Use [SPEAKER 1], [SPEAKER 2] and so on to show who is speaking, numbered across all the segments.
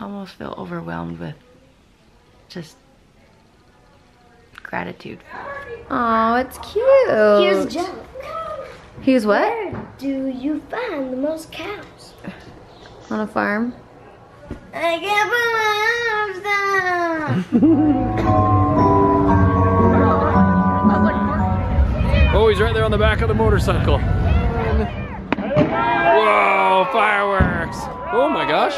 [SPEAKER 1] almost feel overwhelmed with just gratitude. Oh, it's cute.
[SPEAKER 2] Here's a joke.
[SPEAKER 1] Here's what?
[SPEAKER 2] Where do you find the most cows?
[SPEAKER 1] On a farm.
[SPEAKER 2] I can't put my arms down.
[SPEAKER 3] Oh, he's right there on the back of the motorcycle. Whoa, fireworks. Oh my gosh.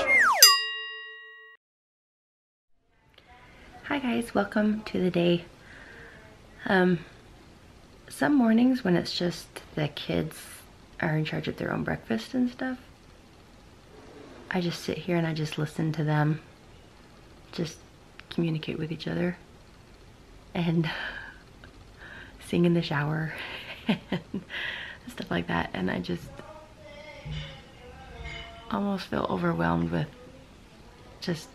[SPEAKER 1] Hi guys, welcome to the day. Some mornings when it's just the kids are in charge of their own breakfast and stuff, I just sit here and I just listen to them just communicate with each other and sing in the shower and stuff like that, and I just almost feel overwhelmed with just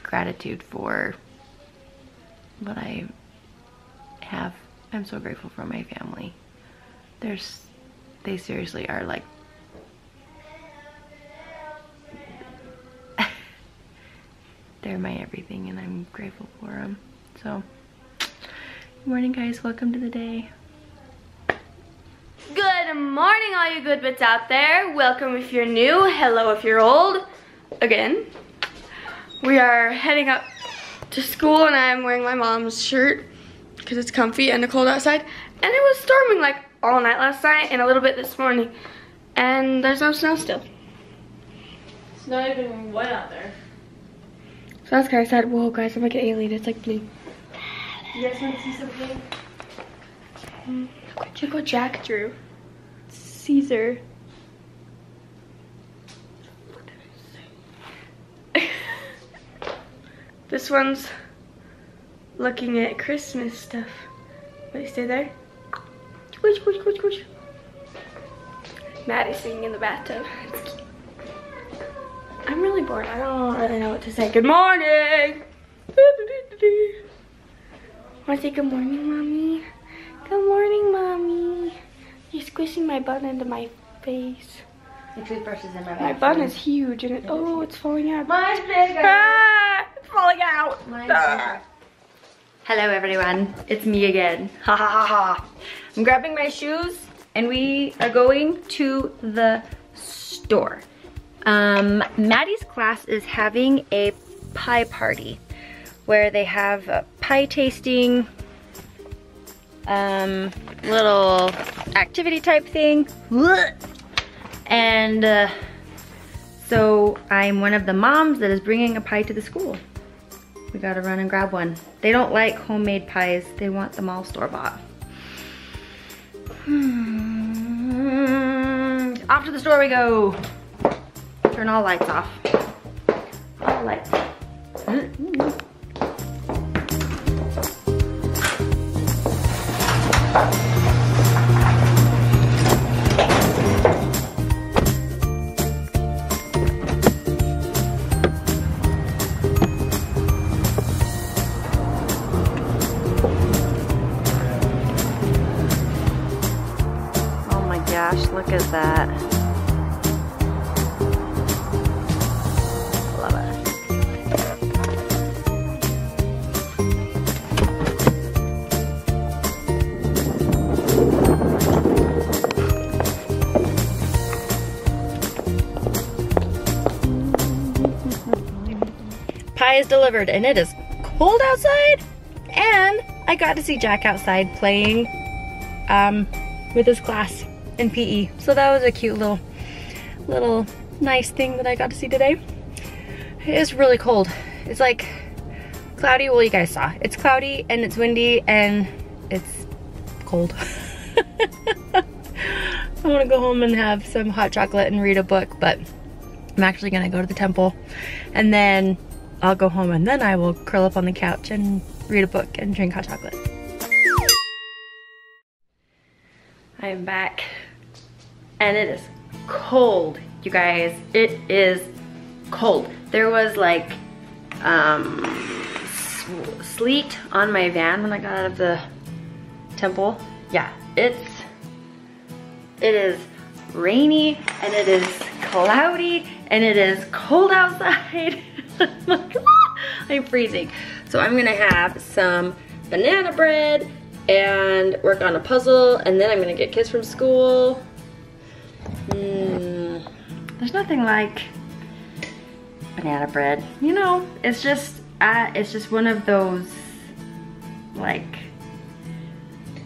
[SPEAKER 1] gratitude for what I have. I'm so grateful for my family. They seriously are like they're my everything, and I'm grateful for them. So, good morning guys, welcome to the day.
[SPEAKER 4] Good morning, all you good bits out there. Welcome if you're new, hello if you're old. Again, we are heading up to school and I'm wearing my mom's shirt because it's comfy and cold outside. And it was storming like all night last night and a little bit this morning. And there's no snow still. It's not even wet out there. So that's kind of sad. Whoa guys, I'm like an alien, it's like blue. You guys want to see something? Look what Jack drew. Caesar. What did I say? This one's looking at Christmas stuff. Wait, stay there. Squish, squish, squish, squish. Maddie's singing in the bathtub. It's cute. I'm really bored. I don't really know what to say. Good morning. Want to say good morning, mommy? Good morning, mommy. You're squishing my bun into my face.
[SPEAKER 1] The toothbrush is in my
[SPEAKER 4] My bun is huge and it's falling out.
[SPEAKER 1] Mine's bigger.
[SPEAKER 4] Ah, it's falling out.
[SPEAKER 1] Hello everyone, it's me again. Ha ha ha ha. I'm grabbing my shoes and we are going to the store. Maddie's class is having a pie party where they have a pie tasting little activity type thing. And so I'm one of the moms that is bringing a pie to the school. We gotta run and grab one. They don't like homemade pies. They want them all store-bought. Off to the store we go. Turn all lights off. All lights. Look at that. Love it. Pie is delivered and it is cold outside, and I got to see Jack outside playing with his class in PE. So that was a cute little nice thing that I got to see today. It is really cold. It's like cloudy. Well, you guys saw. It's cloudy and it's windy and it's cold. I want to go home and have some hot chocolate and read a book, but I'm actually gonna go to the temple and then I'll go home and then I will curl up on the couch and read a book and drink hot chocolate. I am back and it is cold, you guys. It is cold. There was like sleet on my van when I got out of the temple. Yeah, it is rainy and it is cloudy and it is cold outside. I'm freezing. So I'm gonna have some banana bread and work on a puzzle, and then I'm gonna get kids from school. There's nothing like banana bread. You know, it's just one of those like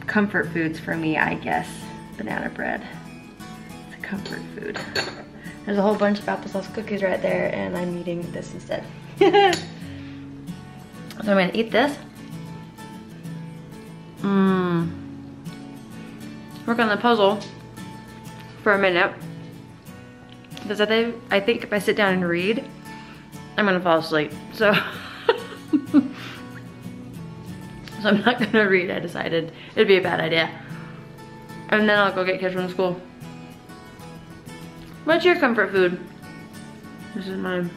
[SPEAKER 1] comfort foods for me, I guess. Banana bread. It's a comfort food. There's a whole bunch of applesauce cookies right there, and I'm eating this instead. So I'm gonna eat this. Work on the puzzle for a minute. Because I think if I sit down and read, I'm gonna fall asleep. So, so I'm not gonna read. I decided it'd be a bad idea. And then I'll go get kids from school. What's your comfort food? This is mine.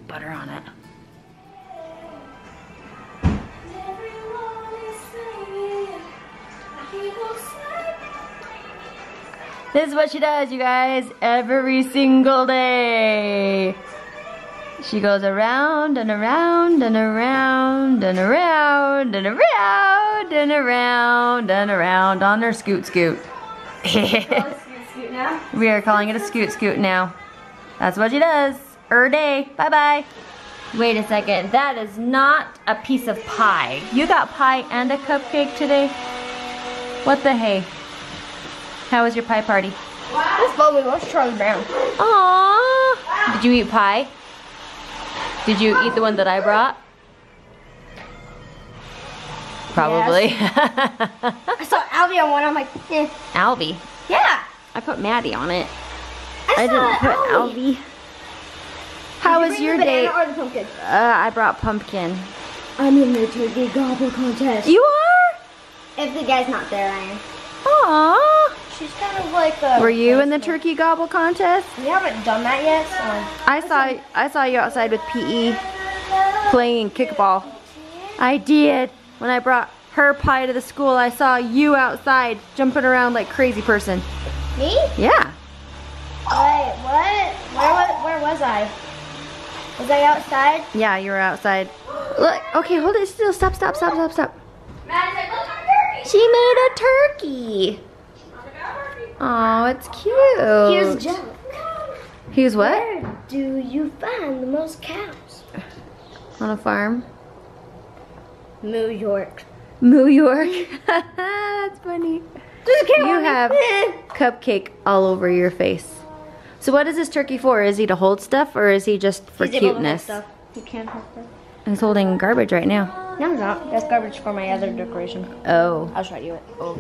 [SPEAKER 1] Butter on it. This is what she does, you guys, every single day. She goes around and around and around and around and around and around and around on her scoot scoot. We are calling it a scoot scoot now. That's what she does. Day. Bye bye. Wait a second. That is not a piece of pie. You got pie and a cupcake today? What the hey? How was your pie party?
[SPEAKER 2] This lovely. Let's Charlie Brown.
[SPEAKER 1] Aww. Did you eat pie? Did you eat the one that I brought? Probably.
[SPEAKER 2] Yes. I saw Albie on one. I'm like, eh.
[SPEAKER 1] Albie?
[SPEAKER 2] Yeah.
[SPEAKER 1] I put Maddie on it.
[SPEAKER 2] I
[SPEAKER 1] didn't put Albie. How was your day?
[SPEAKER 2] Or the pumpkin?
[SPEAKER 1] I brought pumpkin.
[SPEAKER 2] I'm in the turkey gobble contest.
[SPEAKER 1] You are?
[SPEAKER 2] If the guy's not there, I am.
[SPEAKER 1] Aww.
[SPEAKER 2] She's kind of like a...
[SPEAKER 1] Were you in the turkey gobble contest?
[SPEAKER 2] We haven't done that yet, so...
[SPEAKER 1] I saw you outside with PE playing kickball. I did. When I brought her pie to the school, I saw you outside jumping around like crazy person.
[SPEAKER 2] Me?
[SPEAKER 1] Yeah.
[SPEAKER 2] Wait, what? Where was I? Was I outside?
[SPEAKER 1] Yeah, you were outside. Look, okay, hold it still. Stop. She made a turkey. Oh, it's cute.
[SPEAKER 2] Here's a joke.
[SPEAKER 1] Here's what?
[SPEAKER 2] Where do you find the most cows?
[SPEAKER 1] On a farm.
[SPEAKER 2] New York.
[SPEAKER 1] New York. That's funny. You have cupcake all over your face. So what is this turkey for? Is he to hold stuff or is he just for cuteness?
[SPEAKER 2] He can't hold stuff.
[SPEAKER 1] He's holding garbage right now.
[SPEAKER 2] No, he's not. That's garbage for my other decoration.
[SPEAKER 1] Oh.
[SPEAKER 2] I'll show you it. Oh.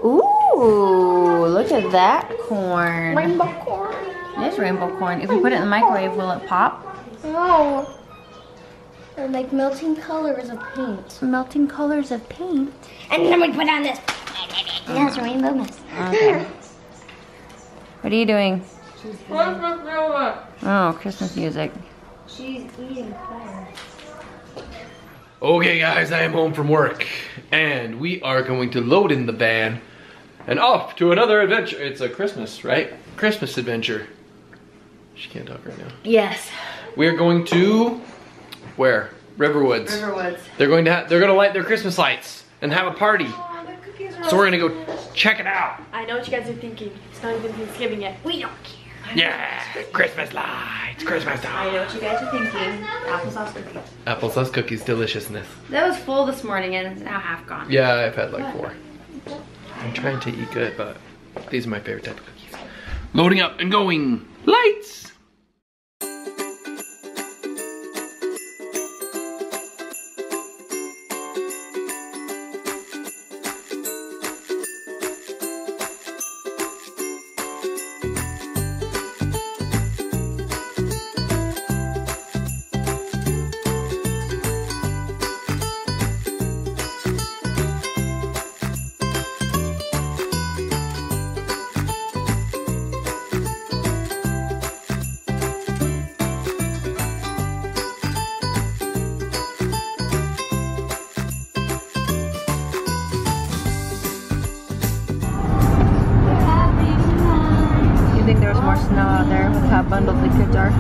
[SPEAKER 1] Ooh, look at that corn.
[SPEAKER 2] Rainbow corn.
[SPEAKER 1] It is rainbow corn. If we put it in the microwave, will it pop?
[SPEAKER 2] No. They're like melting colors of paint.
[SPEAKER 1] Melting colors of paint.
[SPEAKER 2] And then we put on this. That's rainbow mist.
[SPEAKER 1] Okay. What are you doing? Oh, Christmas music.
[SPEAKER 2] She's eating fire.
[SPEAKER 3] Okay guys, I am home from work and we are going to load in the van and off to another adventure. It's a Christmas, right? Christmas adventure. She can't talk right now.
[SPEAKER 1] Yes.
[SPEAKER 3] We are going to where? Riverwoods.
[SPEAKER 1] Riverwoods.
[SPEAKER 3] They're going to light their Christmas lights and have a party.
[SPEAKER 4] Oh, the cookies are
[SPEAKER 3] So we're gonna go check it out.
[SPEAKER 4] I know what you guys are thinking. It's not even Thanksgiving yet. We don't care.
[SPEAKER 3] Yeah, Christmas lights, Christmas
[SPEAKER 1] I
[SPEAKER 3] time.
[SPEAKER 1] know what you guys are thinking. Applesauce cookies.
[SPEAKER 3] Applesauce cookies, deliciousness.
[SPEAKER 1] That was full this morning and it's now half gone.
[SPEAKER 3] Yeah, I've had like 4. I'm trying to eat good, but these are my favorite type of cookies. Loading up and going. Lights!
[SPEAKER 1] there with how bundled the kids are.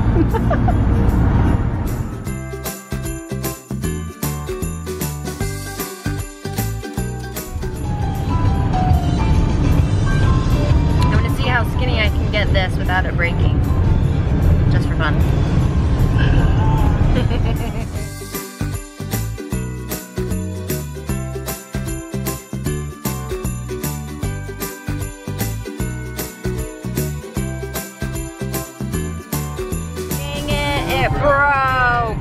[SPEAKER 1] I'm gonna see how skinny I can get this without it breaking. Just for fun. It broke.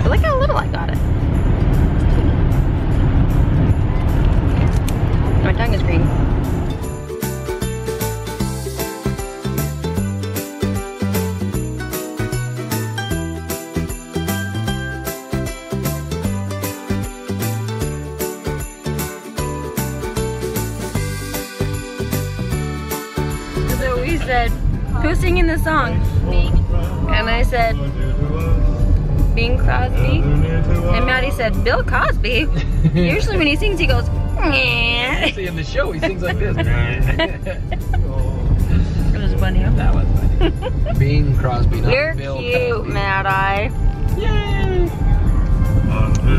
[SPEAKER 1] But look how little I got it. My tongue is green. So we said, who's singing this song? And I said, Bing Crosby. And Maddie said, Bill Cosby. Usually when he sings, he goes, "Nyeh."
[SPEAKER 3] See, in the show, he sings like this.
[SPEAKER 1] It was funny.
[SPEAKER 3] That was funny. Bing Crosby, not
[SPEAKER 1] You're
[SPEAKER 3] Bill
[SPEAKER 1] cute,
[SPEAKER 3] Cosby.
[SPEAKER 1] Mad Eye.
[SPEAKER 3] Yay!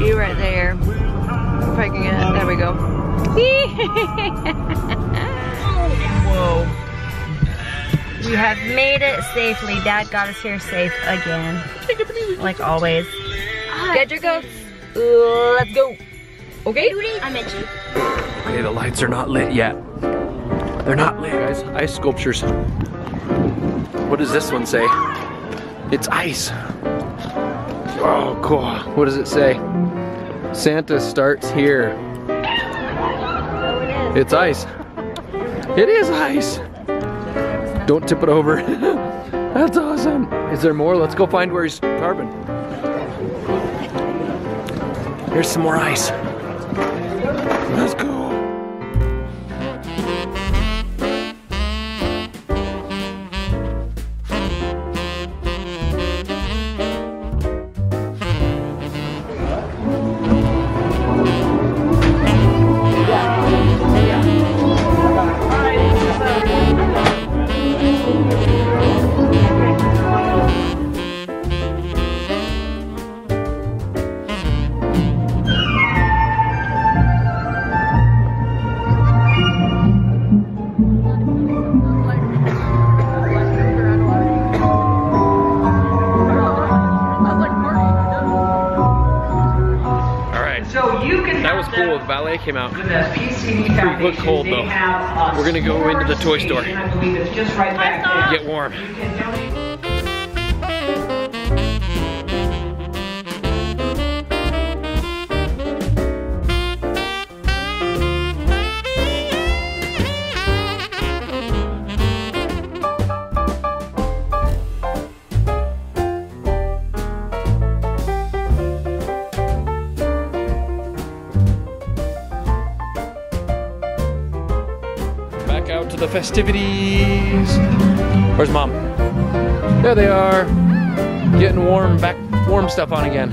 [SPEAKER 1] You right there. If I can get it. There we go.
[SPEAKER 3] Whoa.
[SPEAKER 1] We have made it safely. Dad got us here safe again. Like always. Get your goats. Let's go. Okay?
[SPEAKER 2] I'm itchy.
[SPEAKER 3] Okay, the lights are not lit yet. They're not lit, guys. Ice sculptures. What does this one say? It's ice. Oh, cool. What does it say? Santa starts here. It's ice. It is ice. Don't tip it over. That's awesome. Is there more? Let's go find where he's carving. Here's some more ice. Let's go. That was cool. The ballet came out. It looked cold though. We're gonna go into the toy store. Get warm. Out to the festivities. Where's Mom? There they are. Getting warm, warm stuff on again.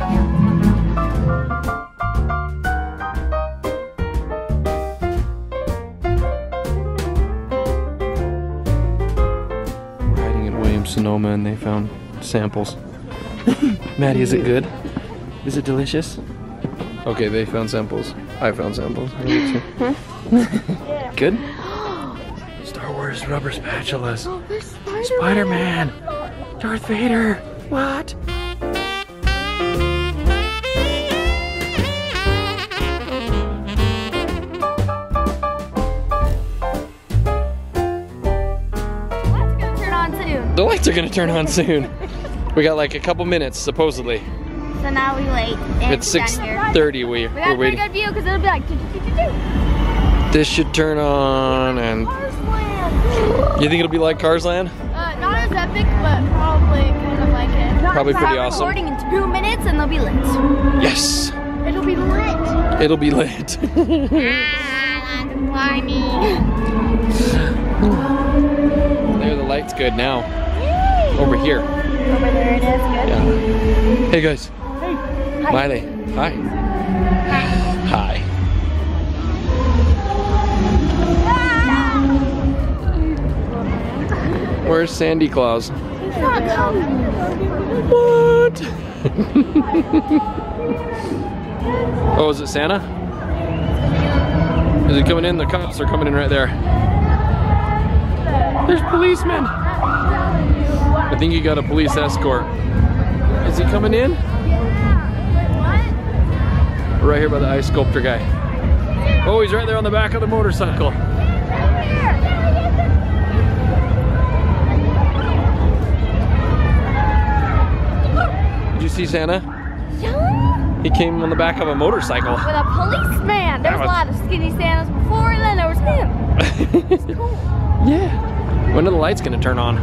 [SPEAKER 3] We're hiding in Williams-Sonoma and they found samples. Maddie, is it good? Is it delicious? Okay, they found samples. I found samples. Good? Star Wars rubber spatulas.
[SPEAKER 2] Oh, there's Spider-Man.
[SPEAKER 3] Spider-Man. Darth Vader. What? The lights are gonna turn on soon. We got like a couple minutes, supposedly.
[SPEAKER 2] So now we wait. And
[SPEAKER 3] It's 6:30.
[SPEAKER 2] we
[SPEAKER 3] We're
[SPEAKER 2] got a pretty
[SPEAKER 3] waiting.
[SPEAKER 2] good view because it'll be like
[SPEAKER 3] This should turn on, and
[SPEAKER 2] Cars Land.
[SPEAKER 3] you think it'll be like Cars Land?
[SPEAKER 2] Not as epic, but probably kind of like it.
[SPEAKER 3] Probably pretty
[SPEAKER 2] Start
[SPEAKER 3] awesome.
[SPEAKER 2] recording in 2 minutes and they'll be lit.
[SPEAKER 3] Yes,
[SPEAKER 2] It'll be lit.
[SPEAKER 3] it'll be lit. There, the light's good now. Over here.
[SPEAKER 2] Over there it is. Good.
[SPEAKER 3] Yeah. Hey guys.
[SPEAKER 2] Hi.
[SPEAKER 3] Miley. Hi. Hi. Where's Sandy Claus?
[SPEAKER 2] He's not coming.
[SPEAKER 3] What? Oh, is it Santa? Is he coming in? The cops are coming in right there. There's policemen. I think he got a police escort. Is he coming in? Right here by the ice sculpture guy. Oh, he's right there on the back of the motorcycle. Did you see Santa?
[SPEAKER 2] Yeah.
[SPEAKER 3] He came on the back of a motorcycle.
[SPEAKER 2] With a policeman. There's a lot of skinny Santas before, and then there was him. It's cool.
[SPEAKER 3] Yeah. When are the lights gonna turn on?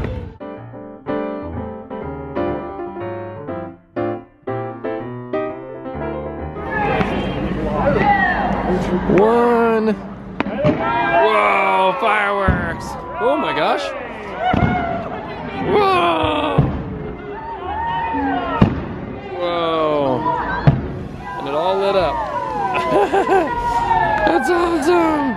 [SPEAKER 3] One. Whoa, fireworks. Oh my gosh. Whoa. Whoa. And it all lit up. That's awesome.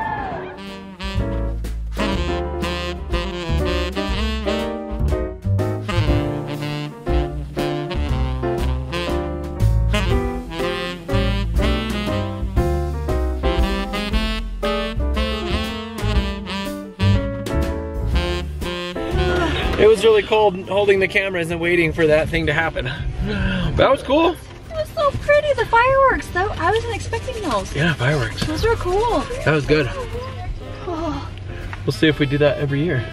[SPEAKER 3] It was really cold holding the cameras and waiting for that thing to happen. But that was cool.
[SPEAKER 1] It was so pretty, the fireworks though. I wasn't expecting those.
[SPEAKER 3] Yeah, fireworks.
[SPEAKER 1] Those were cool.
[SPEAKER 3] That was good.
[SPEAKER 1] Oh.
[SPEAKER 3] We'll see if we do that every year.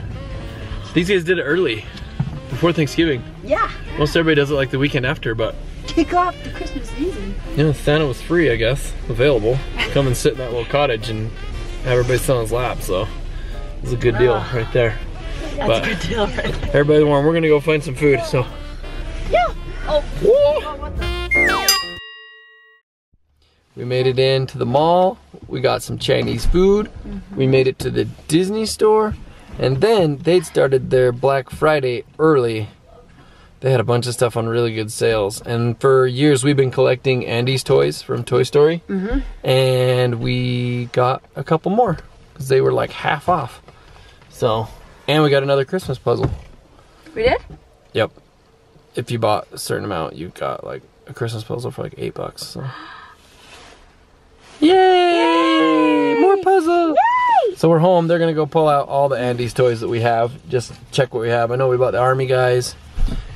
[SPEAKER 3] These guys did it early, before Thanksgiving.
[SPEAKER 1] Yeah.
[SPEAKER 3] Most everybody does it like the weekend after, but
[SPEAKER 1] Kick off the Christmas season.
[SPEAKER 3] yeah, Santa was free, I guess, available. Come and sit in that little cottage and have everybody sit on his lap, so it was a good deal right there.
[SPEAKER 1] That's
[SPEAKER 3] But
[SPEAKER 1] a good deal right there.
[SPEAKER 3] everybody's warm. We're gonna go find some food, so.
[SPEAKER 1] Yeah. Oh.
[SPEAKER 3] Whoa.
[SPEAKER 1] Oh, what the?
[SPEAKER 3] We made it into the mall. We got some Chinese food. We made it to the Disney store. And then they started their Black Friday early. They had a bunch of stuff on really good sales. And for years we've been collecting Andy's toys from Toy Story. And we got a couple more because they were like half off. So, and we got another Christmas puzzle.
[SPEAKER 1] We did?
[SPEAKER 3] Yep. If you bought a certain amount, you got like a Christmas puzzle for like $8. So. Yay! More puzzles! Yay! So we're home. They're gonna go pull out all the Andy's toys that we have. Just check what we have. I know we bought the Army guys,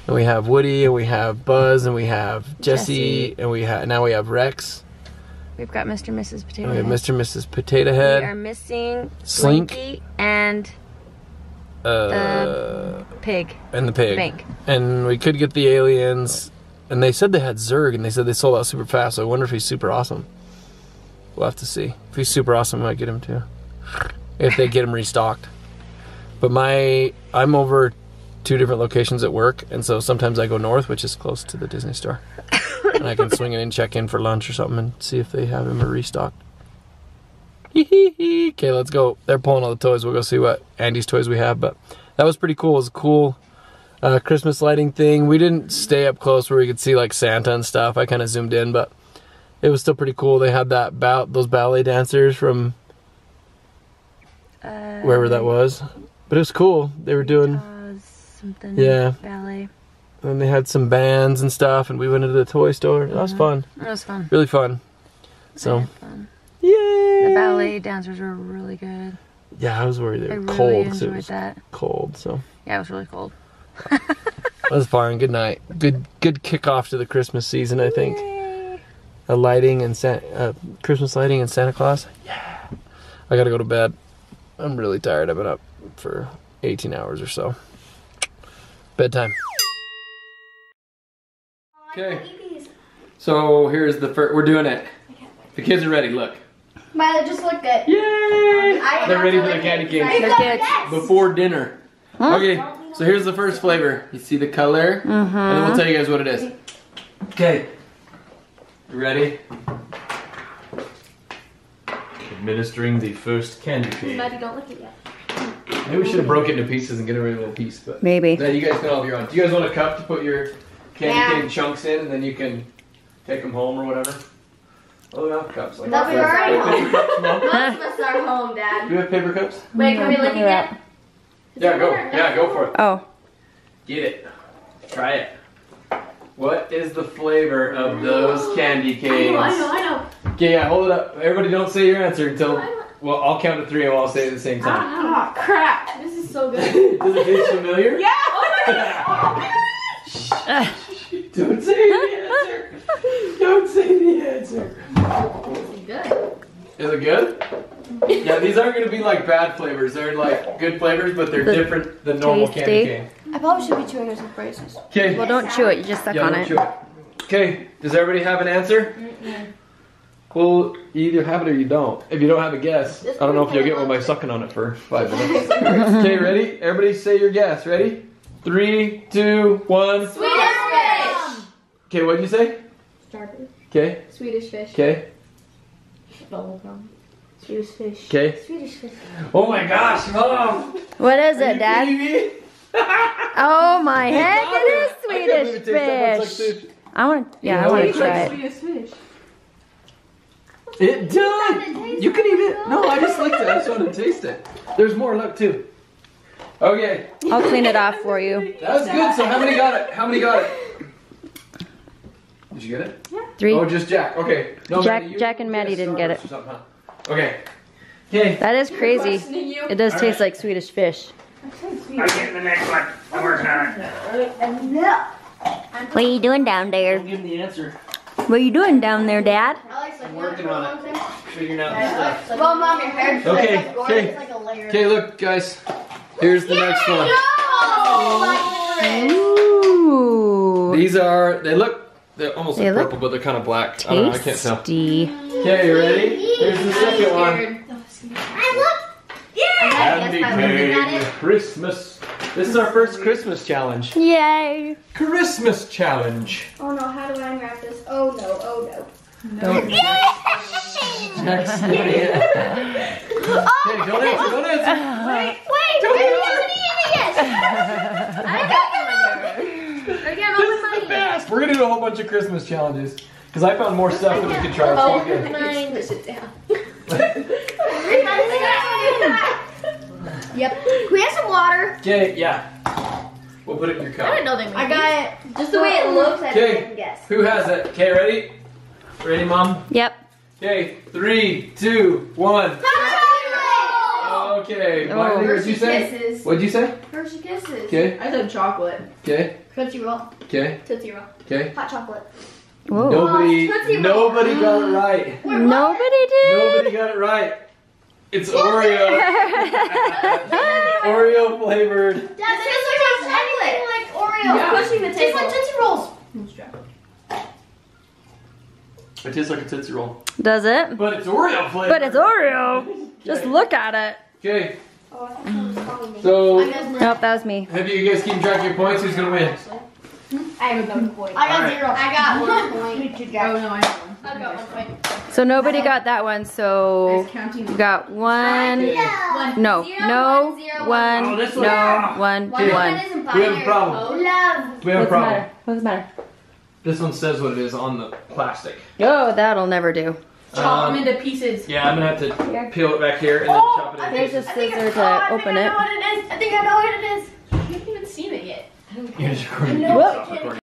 [SPEAKER 3] and we have Woody, and we have Buzz, and we have Jesse. And now we have Rex.
[SPEAKER 1] We've got Mr. and Mrs. Potato
[SPEAKER 3] And we have
[SPEAKER 1] Head.
[SPEAKER 3] Mr. and Mrs. Potato Head.
[SPEAKER 1] We are missing
[SPEAKER 3] Slink.
[SPEAKER 1] Slinky and pig.
[SPEAKER 3] And the pig.
[SPEAKER 1] Bank.
[SPEAKER 3] And we could get the aliens. And they said they had Zurg, and they said they sold out super fast. So I wonder if he's super awesome. We'll have to see. If he's super awesome, I might get him too. If they get him restocked. But I'm over 2 different locations at work, and so sometimes I go north, which is close to the Disney store. And I can swing in and check in for lunch or something and see if they have him restocked. Okay, let's go. They're pulling all the toys. We'll go see what Andy's toys we have. But that was pretty cool. It was a cool Christmas lighting thing. We didn't stay up close where we could see like Santa and stuff. I kind of zoomed in, but it was still pretty cool. They had those ballet dancers from wherever that was. But it was cool. They were doing
[SPEAKER 1] something.
[SPEAKER 3] Yeah.
[SPEAKER 1] Ballet.
[SPEAKER 3] And they had some bands and stuff, and we went into the toy store. That was fun.
[SPEAKER 1] It was fun.
[SPEAKER 3] Really fun.
[SPEAKER 1] I
[SPEAKER 3] So,
[SPEAKER 1] had fun.
[SPEAKER 3] yay!
[SPEAKER 1] The ballet dancers were really good.
[SPEAKER 3] Yeah, I was worried they
[SPEAKER 1] I
[SPEAKER 3] were
[SPEAKER 1] really
[SPEAKER 3] cold. 'cause it
[SPEAKER 1] enjoyed
[SPEAKER 3] was
[SPEAKER 1] that.
[SPEAKER 3] cold, so.
[SPEAKER 1] Yeah, it was really cold.
[SPEAKER 3] That was fun. Good night. Good kickoff to the Christmas season, I think.
[SPEAKER 1] Yay.
[SPEAKER 3] A lighting and Christmas lighting and Santa Claus. Yeah. I gotta go to bed. I'm really tired. I've been up for 18 hours or so. Bedtime. Okay. So here's the first. We're doing it. The kids are ready. Look.
[SPEAKER 2] Mila, just look good.
[SPEAKER 3] Yay! They're ready for the candy cane.
[SPEAKER 1] The kids.
[SPEAKER 3] Before dinner. Okay, so here's the first flavor. You see the color? And then we'll tell you guys what it is. Okay. You ready?
[SPEAKER 5] Administering the first candy cane.
[SPEAKER 2] Maddie, don't look it yet.
[SPEAKER 3] Maybe we should have broke it into pieces and get every little piece, but
[SPEAKER 1] Maybe.
[SPEAKER 3] now you guys can all have your own. Do you guys want a cup to put your candy cane chunks in, and then you can take them home or whatever? Oh, we have cups. Like
[SPEAKER 2] That'll be alright.
[SPEAKER 3] paper cups, Mom?
[SPEAKER 2] Most of us are home, Dad.
[SPEAKER 3] Do you have paper cups?
[SPEAKER 2] Wait, can we look again?
[SPEAKER 3] Yeah, go. Yeah, go for it.
[SPEAKER 1] Oh.
[SPEAKER 3] Get it. Try it. What is the flavor of those candy canes?
[SPEAKER 4] I know.
[SPEAKER 3] Okay, yeah, hold it up. Everybody don't say your answer until, well, I'll count to 3 and we'll all say it at the same time.
[SPEAKER 4] Oh, crap. This is so good.
[SPEAKER 3] Does it taste familiar?
[SPEAKER 4] Yeah. Oh my God.
[SPEAKER 3] Don't say the answer. Don't say the answer.
[SPEAKER 4] Good.
[SPEAKER 3] Is it good? Yeah, these aren't going to be like bad flavors. They're like good flavors, but they're different than normal candy cane.
[SPEAKER 4] I probably should be chewing this with braces.
[SPEAKER 3] Okay.
[SPEAKER 1] Well, don't chew it. You just suck on
[SPEAKER 3] don't
[SPEAKER 1] it.
[SPEAKER 3] chew it. Okay, does everybody have an answer? Well, you either have it or you don't. If you don't have a guess, I don't know if you'll get one by sucking on it for 5 minutes. Okay, ready? Everybody say your guess. Ready? 3, 2, 1.
[SPEAKER 4] Swedish fish.
[SPEAKER 3] Okay, what'd you say?
[SPEAKER 4] Starter.
[SPEAKER 3] Okay.
[SPEAKER 4] Swedish fish.
[SPEAKER 3] Okay.
[SPEAKER 4] Bubblegum. Swedish fish.
[SPEAKER 3] Okay.
[SPEAKER 4] Swedish fish.
[SPEAKER 3] Oh my gosh, Mom!
[SPEAKER 1] What is
[SPEAKER 3] Are
[SPEAKER 1] it,
[SPEAKER 3] you
[SPEAKER 1] Dad?
[SPEAKER 3] kidding me?
[SPEAKER 1] Oh my heck!
[SPEAKER 3] I
[SPEAKER 1] It is
[SPEAKER 3] can't believe it
[SPEAKER 1] Swedish
[SPEAKER 3] tastes that much like
[SPEAKER 1] fish.
[SPEAKER 3] fish.
[SPEAKER 1] I want. Yeah, I
[SPEAKER 3] know,
[SPEAKER 1] want to
[SPEAKER 3] it's
[SPEAKER 1] try
[SPEAKER 3] like
[SPEAKER 1] it.
[SPEAKER 4] Swedish fish.
[SPEAKER 3] It does. You can eat it. No, I just licked it. I just wanted to taste it. There's more. Look too. Okay.
[SPEAKER 1] I'll clean it off for you.
[SPEAKER 3] That was good. So how many got it? How many got it? Did you get it?
[SPEAKER 1] 3.
[SPEAKER 3] Oh, just Jack. Okay. No,
[SPEAKER 1] Jack-
[SPEAKER 3] Maddie, you
[SPEAKER 1] Jack and Maddie
[SPEAKER 3] guessed
[SPEAKER 1] didn't get it.
[SPEAKER 3] Starburst or something, huh? Okay. Okay.
[SPEAKER 1] That is crazy.
[SPEAKER 4] Questioning you.
[SPEAKER 1] It does taste like Swedish fish.
[SPEAKER 3] I'm getting the next one. I'm working on it.
[SPEAKER 1] What are you doing down there?
[SPEAKER 3] Don't give me the answer.
[SPEAKER 1] What are you doing down there, Dad?
[SPEAKER 3] I'm working on it. Figuring out the stuff.
[SPEAKER 4] Well, Mom, your hair.
[SPEAKER 3] Okay. Okay. Okay. Look, guys. Here's the next one.
[SPEAKER 1] Ooh.
[SPEAKER 3] These are. They're almost
[SPEAKER 1] They
[SPEAKER 3] like
[SPEAKER 1] look
[SPEAKER 3] purple, but they're kind of black. I don't know. I can't tell.
[SPEAKER 1] Tasty.
[SPEAKER 3] Okay, you ready? Here's the second one. Candy cane Christmas. This is our first Christmas challenge.
[SPEAKER 1] Yay.
[SPEAKER 3] Christmas challenge.
[SPEAKER 4] Oh no, how do I unwrap this? Oh no, oh no.
[SPEAKER 3] Don't. Jack's sniffing it. Okay, don't answer. Don't answer.
[SPEAKER 4] Wait,
[SPEAKER 3] This is the best. We're gonna do a whole bunch of Christmas challenges because I found more stuff that we could try. It's all good.
[SPEAKER 4] Sit down. Yep. Can we have some water?
[SPEAKER 3] Okay, yeah. We'll put it in your cup.
[SPEAKER 2] know they
[SPEAKER 4] I got it. Just the way it looks, I
[SPEAKER 3] Okay.
[SPEAKER 4] didn't guess.
[SPEAKER 3] Who has it? Okay, ready? Ready, Mom?
[SPEAKER 1] Yep.
[SPEAKER 3] Okay, 3, 2, 1. Okay. Miley, what'd you say?
[SPEAKER 4] Kisses.
[SPEAKER 3] What'd you say?
[SPEAKER 4] Hershey Kisses.
[SPEAKER 3] Okay.
[SPEAKER 2] I said chocolate.
[SPEAKER 3] Okay.
[SPEAKER 4] Tootsie Roll.
[SPEAKER 3] Okay.
[SPEAKER 4] Tootsie Roll.
[SPEAKER 3] Okay.
[SPEAKER 4] Hot chocolate.
[SPEAKER 1] Whoa.
[SPEAKER 3] Nobody
[SPEAKER 4] Tootsie Roll.
[SPEAKER 3] got it right.
[SPEAKER 1] Nobody did.
[SPEAKER 3] Nobody got it right. It's Oreo. Oreo flavored.
[SPEAKER 4] Dad, this is anything like Oreo.
[SPEAKER 3] Yeah.
[SPEAKER 4] Pushing the table. It's like Tootsie Rolls.
[SPEAKER 3] It tastes like a Tootsie Roll.
[SPEAKER 1] Does it?
[SPEAKER 3] But it's Oreo flavored.
[SPEAKER 1] But it's Oreo. Just look at it.
[SPEAKER 3] Okay.
[SPEAKER 4] Oh, I thought someone was calling me.
[SPEAKER 3] So,
[SPEAKER 1] Nope, that was me.
[SPEAKER 3] have you guys keep track of your points? Who's gonna win?
[SPEAKER 4] I have no point. I got
[SPEAKER 3] Alright.
[SPEAKER 4] 0. I got 1 point.
[SPEAKER 2] Oh no, I know.
[SPEAKER 4] I got 1 point.
[SPEAKER 1] So nobody got that one. So
[SPEAKER 2] Counting.
[SPEAKER 1] we got 1. No.
[SPEAKER 4] Zero,
[SPEAKER 1] No.
[SPEAKER 4] 1, 0,
[SPEAKER 1] 1.
[SPEAKER 3] Oh, this one.
[SPEAKER 1] No. 1.
[SPEAKER 3] Okay.
[SPEAKER 1] 1.
[SPEAKER 3] We have a problem.
[SPEAKER 4] Love.
[SPEAKER 3] We have a problem.
[SPEAKER 1] What's the matter?
[SPEAKER 3] This one says what it is on the plastic.
[SPEAKER 1] Oh, that'll never do.
[SPEAKER 2] Chop them into pieces.
[SPEAKER 3] Yeah, I'm gonna have to peel it back here and then chop it in
[SPEAKER 1] There's
[SPEAKER 3] pieces.
[SPEAKER 1] a scissor to open it.
[SPEAKER 4] I think I know what it is.
[SPEAKER 2] I haven't even seen it yet.
[SPEAKER 3] You're just recording.
[SPEAKER 4] No,
[SPEAKER 3] Stop
[SPEAKER 4] I can't.
[SPEAKER 3] recording.